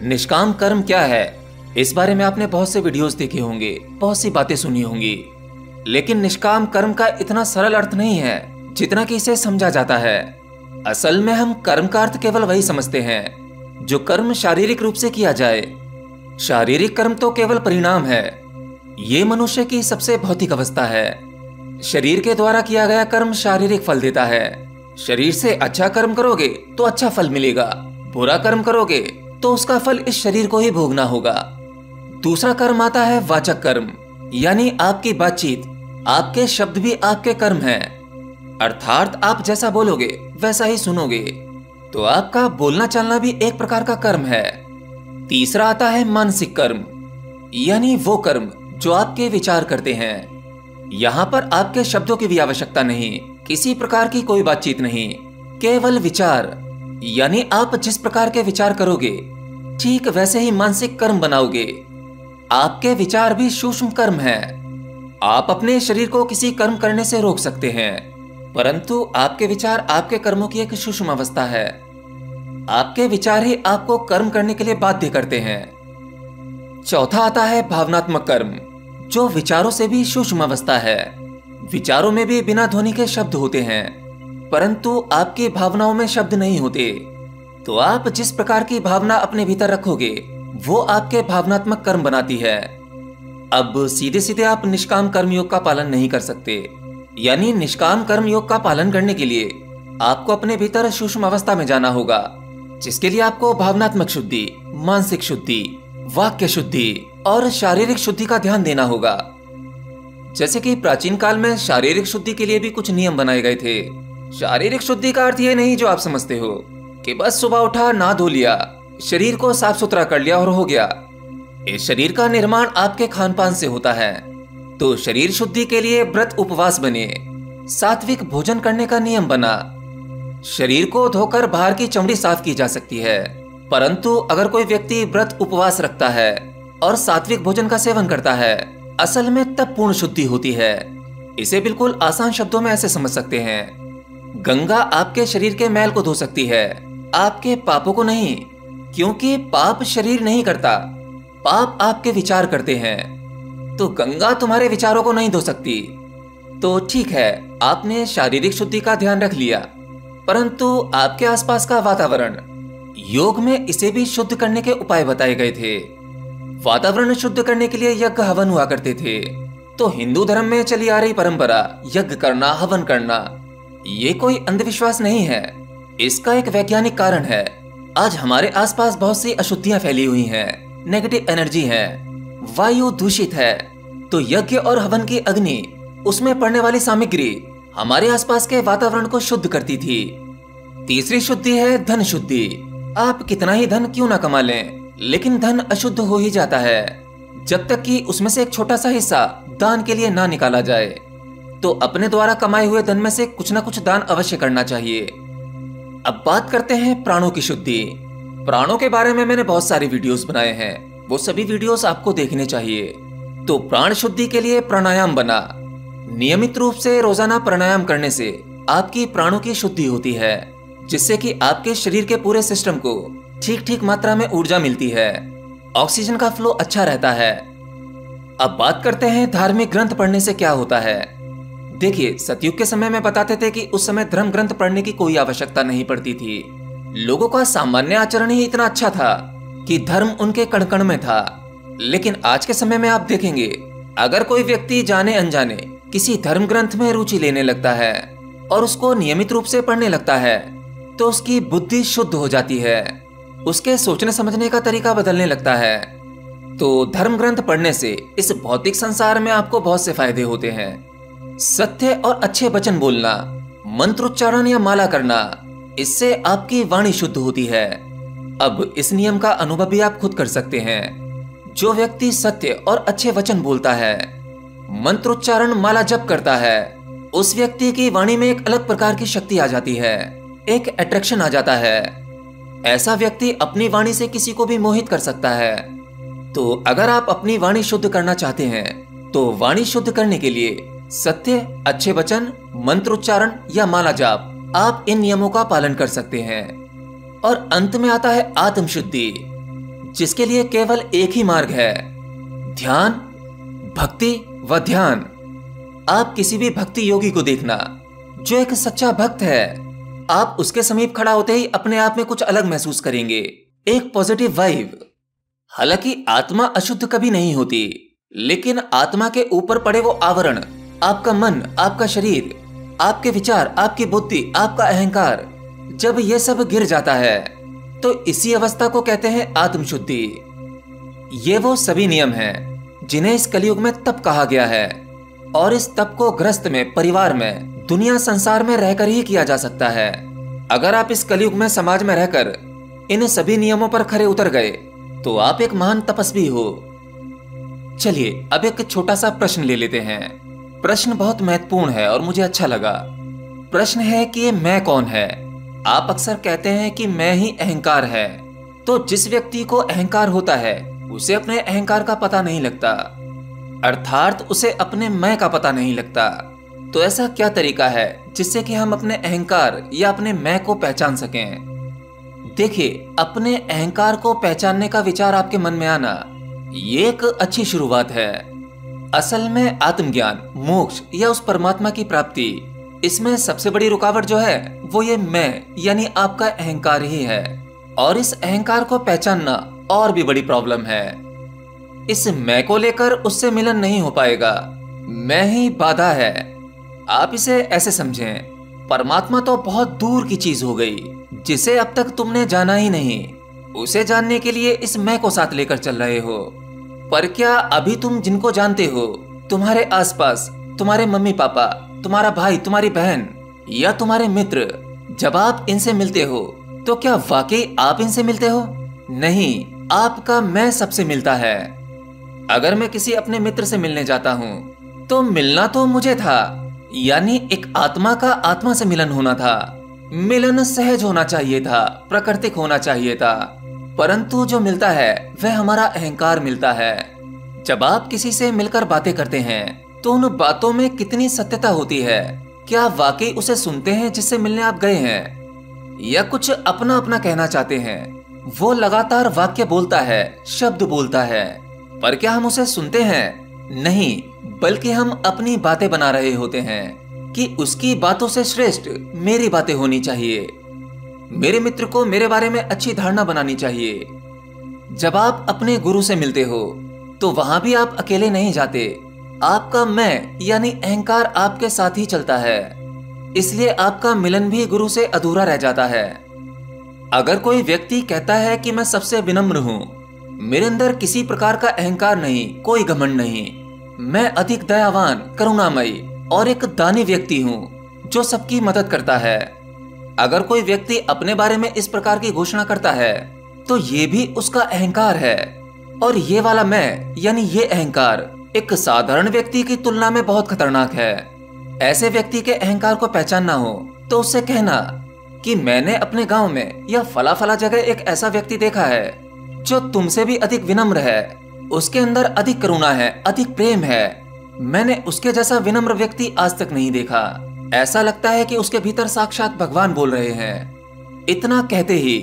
निष्काम कर्म क्या है, इस बारे में आपने बहुत से वीडियोस देखे होंगे, बहुत सी बातें सुनी होंगी। लेकिन निष्काम कर्म का इतना सरल अर्थ नहीं है जितना कि इसे समझा जाता है। असल में हम कर्म का अर्थ केवल वही समझते हैं जो कर्म शारीरिक रूप से किया जाए। शारीरिक कर्म तो केवल परिणाम है। ये मनुष्य की सबसे भौतिक अवस्था है। शरीर के द्वारा किया गया कर्म शारीरिक फल देता है। शरीर से अच्छा कर्म करोगे तो अच्छा फल मिलेगा, बुरा कर्म करोगे तो उसका फल इस शरीर को ही भोगना होगा। दूसरा कर्म आता है वाचक कर्म, यानी आपकी बातचीत, आपके शब्द भी आपके कर्म हैं। अर्थात आप जैसा बोलोगे वैसा ही सुनोगे, तो आपका बोलना चलना भी एक प्रकार का कर्म है। तीसरा आता है मानसिक कर्म, यानी वो कर्म जो आपके विचार करते हैं। यहाँ पर आपके शब्दों की भी आवश्यकता नहीं, किसी प्रकार की कोई बातचीत नहीं, केवल विचार। यानी आप जिस प्रकार के विचार करोगे ठीक वैसे ही मानसिक कर्म बनाओगे। आपके विचार भी सूक्ष्म कर्म है। आप अपने शरीर को किसी कर्म करने से रोक सकते हैं, परंतु आपके विचार आपके कर्मों की एक सूक्ष्म अवस्था है। आपके विचार ही आपको कर्म करने के लिए बाध्य करते हैं। चौथा आता है भावनात्मक कर्म, जो विचारों से भी सूक्ष्म अवस्था है। विचारों में भी बिना ध्वनि के शब्द होते हैं, परंतु आपकी भावनाओं में शब्द नहीं होते। तो आप जिस प्रकार की भावना अपने भीतर रखोगे वो आपके भावनात्मक कर्म बनाती है। अब सीधे सीधे आप निष्काम कर्म योग का पालन नहीं कर सकते। यानी निष्काम कर्म योग का पालन करने के लिए आपको अपने भीतर सूक्ष्म अवस्था में जाना होगा, जिसके लिए आपको भावनात्मक शुद्धि, मानसिक शुद्धि, वाक्य शुद्धि और शारीरिक शुद्धि का ध्यान देना होगा। जैसे कि प्राचीन काल में शारीरिक शुद्धि के लिए भी कुछ नियम बनाए गए थे। शारीरिक शुद्धि का अर्थ ये नहीं जो आप समझते हो कि बस सुबह उठा, नहा धो लिया, शरीर को साफ सुथरा कर लिया और हो गया। इस शरीर का निर्माण आपके खान पान से होता है। तो शरीर शुद्धि के लिए व्रत उपवास बने, सात्विक भोजन करने का नियम बना। शरीर को धोकर बाहर की चमड़ी साफ की जा सकती है, परंतु अगर कोई व्यक्ति व्रत उपवास रखता है और सात्विक भोजन का सेवन करता है, असल में तब पूर्ण शुद्धि होती है। इसे बिल्कुल आसान शब्दों में ऐसे समझ सकते हैं, गंगा आपके शरीर के मैल को धो सकती है, आपके पापों को नहीं, क्योंकि पाप शरीर नहीं करता, पाप आपके विचार करते हैं। तो गंगा तुम्हारे विचारों को नहीं धो सकती। तो ठीक है, आपने शारीरिक शुद्धि का ध्यान रख लिया, परंतु आपके आसपास का वातावरण, योग में इसे भी शुद्ध करने के उपाय बताए गए थे। वातावरण शुद्ध करने के लिए यज्ञ हवन हुआ करते थे। तो हिंदू धर्म में चली आ रही परंपरा यज्ञ करना, हवन करना, ये कोई अंधविश्वास नहीं है। इसका एक वैज्ञानिक कारण है। आज हमारे आसपास बहुत सी अशुद्धियां फैली हुई हैं, नेगेटिव एनर्जी है, वायु दूषित है। तो यज्ञ और हवन की अग्नि, उसमें पड़ने वाली सामग्री हमारे आसपास के वातावरण को शुद्ध करती थी। तीसरी शुद्धि है धन शुद्धि। आप कितना ही धन क्यों ना कमा लें, लेकिन धन अशुद्ध हो ही जाता है जब तक कि उसमें से एक छोटा सा हिस्सा दान के लिए ना निकाला जाए। तो अपने द्वारा कमाए हुए धन में से कुछ ना कुछ दान अवश्य करना चाहिए। अब बात करते हैं प्राणों की शुद्धि। प्राणों के बारे में मैंने बहुत सारे वीडियोस बनाए हैं, वो सभी वीडियोस आपको देखने चाहिए। तो प्राण शुद्धि के लिए प्राणायाम बना। नियमित रूप से रोजाना प्राणायाम करने से आपकी प्राणों की शुद्धि होती है, जिससे कि आपके शरीर के पूरे सिस्टम को ठीक ठीक मात्रा में ऊर्जा मिलती है, ऑक्सीजन का फ्लो अच्छा रहता है। अब बात करते हैं धार्मिक ग्रंथ पढ़ने से क्या होता है। देखिए, सतयुग के समय में बताते थे कि उस समय धर्म ग्रंथ पढ़ने की कोई आवश्यकता नहीं पड़ती थी। लोगों का सामान्य आचरण ही इतना अच्छा था कि धर्म उनके कण कण में था। लेकिन आज के समय में आप देखेंगे, अगर कोई व्यक्ति जाने अनजाने किसी धर्म ग्रंथ में रुचि लेने लगता है और उसको नियमित रूप से पढ़ने लगता है, तो उसकी बुद्धि शुद्ध हो जाती है, उसके सोचने समझने का तरीका बदलने लगता है। तो धर्म ग्रंथ पढ़ने से इस भौतिक संसार में आपको बहुत से फायदे होते हैं। सत्य और अच्छे वचन बोलना, मंत्रोच्चारण या माला करना, इससे आपकी वाणी शुद्ध होती है। अब इस नियम का अनुभव भी आप खुद कर सकते हैं। जो व्यक्ति सत्य और अच्छे वचन बोलता है, मंत्रोच्चारण, माला जप करता है, उस व्यक्ति की वाणी में एक अलग प्रकार की शक्ति आ जाती है, एक अट्रैक्शन आ जाता है। ऐसा व्यक्ति अपनी वाणी से किसी को भी मोहित कर सकता है। तो अगर आप अपनी वाणी शुद्ध करना चाहते हैं, तो वाणी शुद्ध करने के लिए सत्य, अच्छे वचन, मंत्रोच्चारण या माला जाप, आप इन नियमों का पालन कर सकते हैं। और अंत में आता है आत्म शुद्धि। जिसके लिए केवल एक ही मार्ग है, ध्यान, भक्ति व ध्यान। आप किसी भी भक्ति योगी को देखना जो एक सच्चा भक्त है, आप उसके समीप खड़ा होते ही अपने आप में कुछ अलग महसूस करेंगे, एक पॉजिटिव वाइब। हालांकि आत्मा अशुद्ध कभी नहीं होती, लेकिन आत्मा के ऊपर पड़े वो आवरण, आपका मन, आपका शरीर, आपके विचार, आपकी बुद्धि, आपका अहंकार, जब ये सब गिर जाता है तो इसी अवस्था को कहते हैं आत्मशुद्धि। ये वो सभी नियम हैं जिन्हें इस कलयुग में तप कहा गया है, और इस तप को गृहस्थ में, परिवार में, दुनिया संसार में रहकर ही किया जा सकता है। अगर आप इस कलयुग में समाज में रहकर इन सभी नियमों पर खरे उतर गए तो आप एक महान तपस्वी हो। चलिए अब एक छोटा सा प्रश्न ले लेते हैं। प्रश्न बहुत महत्वपूर्ण है और मुझे अच्छा लगा। प्रश्न है कि ये मैं कौन है। आप अक्सर कहते हैं कि मैं ही अहंकार है। तो जिस व्यक्ति को अहंकार होता है उसे अपने अहंकार का पता नहीं लगता, अर्थात उसे अपने मैं का पता नहीं लगता। तो ऐसा क्या तरीका है जिससे कि हम अपने अहंकार या अपने मैं को पहचान सकें? देखिए, अपने अहंकार को पहचानने का विचार आपके मन में आना ये एक अच्छी शुरुआत है। असल में आत्मज्ञान, मोक्ष या उस परमात्मा की प्राप्ति, इसमें सबसे बड़ी रुकावट जो है वो ये मैं यानी आपका अहंकार ही है। और इस अहंकार को पहचानना और भी बड़ी प्रॉब्लम है। इस मैं को लेकर उससे मिलन नहीं हो पाएगा। मैं ही बाधा है। आप इसे ऐसे समझें, परमात्मा तो बहुत दूर की चीज हो गई जिसे अब तक तुमने जाना ही नहीं। उसे जानने के लिए इस मैं को साथ लेकर चल रहे हो। पर क्या अभी तुम जिनको जानते हो, तुम्हारे आसपास, तुम्हारे मम्मी पापा, तुम्हारा भाई, तुम्हारी बहन या तुम्हारे मित्र, जब आप इनसे मिलते हो तो क्या वाकई आप इनसे मिलते हो? नहीं, आपका मैं सबसे मिलता है। अगर मैं किसी अपने मित्र से मिलने जाता हूँ तो मिलना तो मुझे था, यानी एक आत्मा का आत्मा से मिलन होना था। मिलन सहज होना चाहिए था, प्राकृतिक होना चाहिए था। परंतु जो मिलता है वह हमारा अहंकार मिलता है। जब आप किसी से मिलकर बातें करते हैं तो उन बातों में कितनी सत्यता होती है? क्या वाकई उसे सुनते हैं जिससे मिलने आप गए हैं, या कुछ अपना अपना कहना चाहते हैं? वो लगातार वाक्य बोलता है, शब्द बोलता है, पर क्या हम उसे सुनते हैं? नहीं, बल्कि हम अपनी बातें बना रहे होते हैं कि उसकी बातों से श्रेष्ठ मेरी बातें होनी चाहिए, मेरे मित्र को मेरे बारे में अच्छी धारणा बनानी चाहिए। जब आप अपने गुरु से मिलते हो तो वहां भी आप अकेले नहीं जाते। आपका मैं यानी अहंकार आपके साथ ही चलता है। इसलिए आपका मिलन भी गुरु से अधूरा रह जाता है। अगर कोई व्यक्ति कहता है कि मैं सबसे विनम्र हूँ, मेरे अंदर किसी प्रकार का अहंकार नहीं, कोई घमंड नहीं, मैं अधिक दयावान, करुणामयी और एक दानी व्यक्ति हूँ जो सबकी मदद करता है, अगर कोई व्यक्ति अपने बारे में इस प्रकार की घोषणा करता है तो ये भी उसका अहंकार है। और ये वाला मैं यानी ये अहंकार एक साधारण व्यक्ति की तुलना में बहुत खतरनाक है। ऐसे व्यक्ति के अहंकार को पहचानना हो तो उससे कहना कि मैंने अपने गांव में या फला फला जगह एक ऐसा व्यक्ति देखा है जो तुमसे भी अधिक विनम्र है, उसके अंदर अधिक करुणा है, अधिक प्रेम है। मैंने उसके जैसा विनम्र व्यक्ति आज तक नहीं देखा। ऐसा लगता है कि उसके भीतर साक्षात भगवान बोल रहे हैं। इतना कहते ही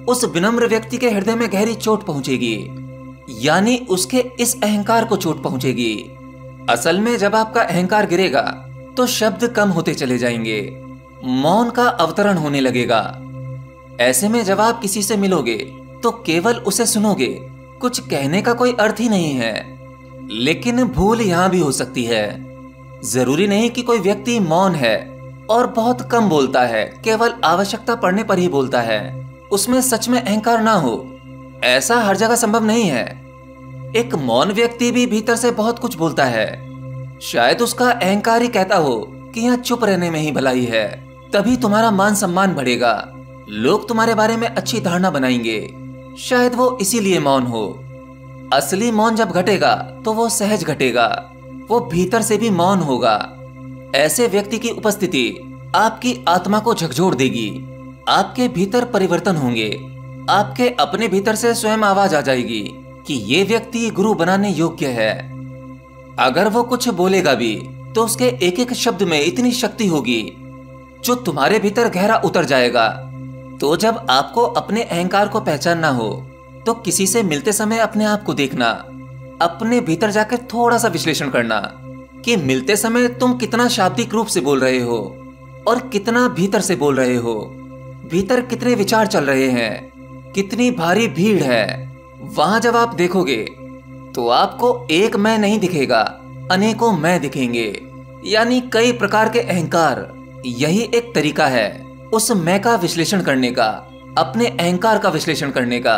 उस विनम्र व्यक्ति के हृदय में गहरी चोट पहुंचेगी, यानी उसके इस अहंकार को चोट पहुंचेगी। असल में जब आपका अहंकार गिरेगा तो शब्द कम होते चले जाएंगे, मौन का अवतरण होने लगेगा। ऐसे में जब आप किसी से मिलोगे तो केवल उसे सुनोगे, कुछ कहने का कोई अर्थ ही नहीं है। लेकिन भूल यहां भी हो सकती है। जरूरी नहीं कि कोई व्यक्ति मौन है और बहुत कम बोलता है, केवल आवश्यकता पड़ने पर ही बोलता है, उसमें सच में अहंकार ना हो। ऐसा हर जगह संभव नहीं है। एक मौन व्यक्ति भी भीतर से बहुत कुछ बोलता है। शायद उसका अहंकार ही कहता हो कि यहाँ चुप रहने में ही भलाई है, तभी तुम्हारा मान सम्मान बढ़ेगा, लोग तुम्हारे बारे में अच्छी धारणा बनाएंगे। शायद वो इसीलिए मौन हो। असली मौन जब घटेगा तो वो सहज घटेगा, वो भीतर से भी मौन होगा। ऐसे व्यक्ति की उपस्थिति आपकी आत्मा को झकझोर देगी, आपके भीतर परिवर्तन होंगे, आपके अपने भीतर से स्वयं आवाज आ जाएगी कि ये व्यक्ति गुरु बनाने योग्य है। अगर वो कुछ बोलेगा भी तो उसके एक एक शब्द में इतनी शक्ति होगी जो तुम्हारे भीतर गहरा उतर जाएगा। तो जब आपको अपने अहंकार को पहचानना हो तो किसी से मिलते समय अपने आप को देखना, अपने भीतर जाकर थोड़ा सा विश्लेषण करना कि मिलते समय तुम कितना शाब्दिक रूप से बोल रहे हो और कितना भीतर से बोल रहे हो। भीतर कितने विचार चल रहे हैं, कितनी भारी भीड़ है। वहां जब आप देखोगे तो आपको एक मैं नहीं दिखेगा, अनेकों मैं दिखेंगे, यानी कई प्रकार के अहंकार। यही एक तरीका है उस मैं का विश्लेषण करने का, अपने अहंकार का विश्लेषण करने का।